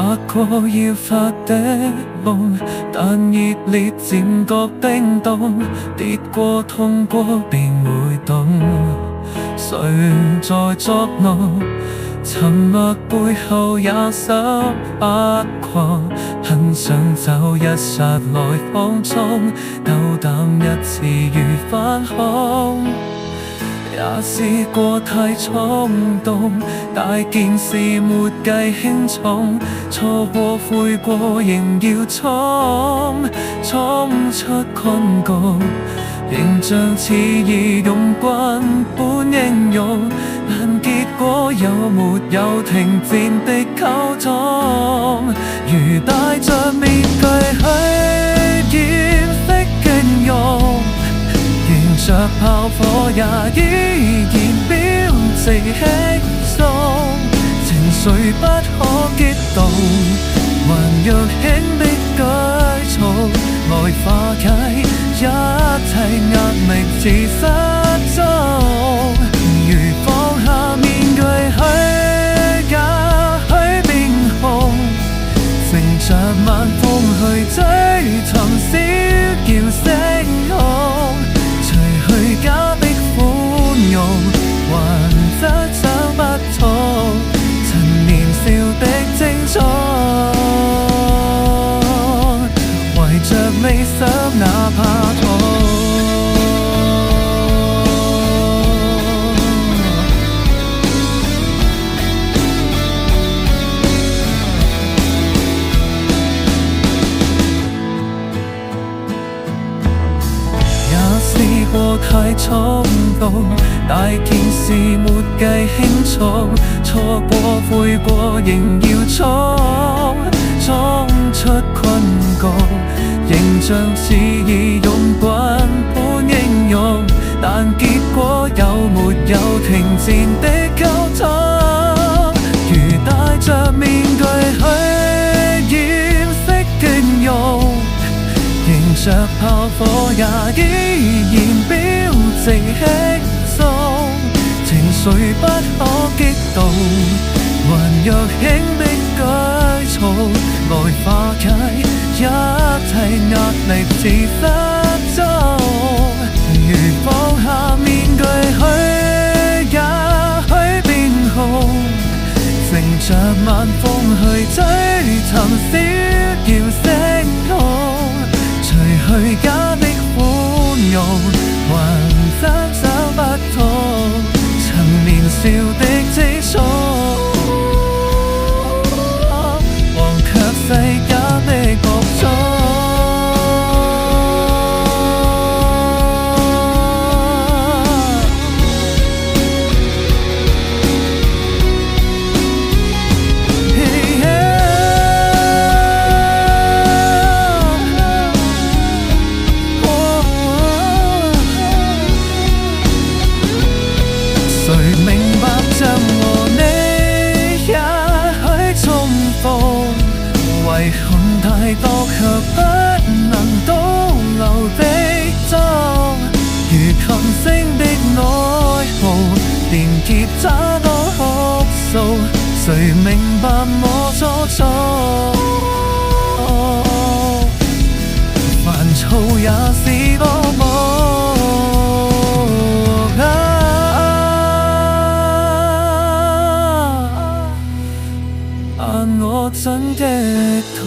劃過要發的夢，但熱烈漸覺冰凍，跌過痛過便會懂，誰在作弄？沉默背後也想發狂，很想走一剎來放縱，鬥膽一次如反恐。也試過太衝動，大件事沒計輕重，錯過悔過仍要衝出困局，形象似義勇軍般英勇，但結果有沒有停戰的溝通？如戴着面具去掩飾驚勇，迎着炮火也依然標示輕鬆，情緒不可激動，還若輕的舉措來化解一切壓力自失蹤。如放下面具去也許變紅，乘着晚風去追尋逍遙星空，除去假的寬容，還則想不同曾年少的精壯，為着理想哪怕痛。試過太衝動，大件事沒計輕重，錯過悔過仍要衝出困局，形象似義勇軍般英勇，但結果有沒有停戰的溝通？如戴着面具去掩飾驚勇，迎着炮火也依然標示輕鬆，情緒不可激動，還若輕的舉措來化解一切壓力自失蹤。如放下面具去也許變紅，乘着晚風去追尋逍遙星空，除去假的寬容，還則找不同曾年少的積蓄，忘卻世間的各種。誰明白像和你也許重逢，遺憾太多卻不能倒流悲壯，如琴聲的哀號，連結他都哭訴，誰明白我初衷？煩躁也是多麼我真的痛。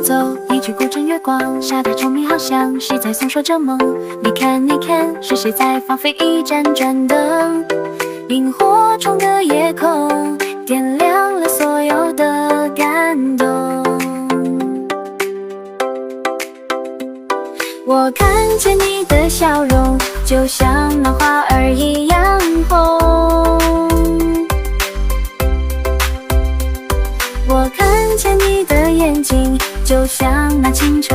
走，一曲古筝月光，沙滩虫鸣好像是在诉说着梦。你看，你看，是谁在放飞一盏转灯？萤火虫的夜空，点亮了所有的感动。我看见你的笑容，就像那花儿一样红。我看见你的眼睛，就像那清澈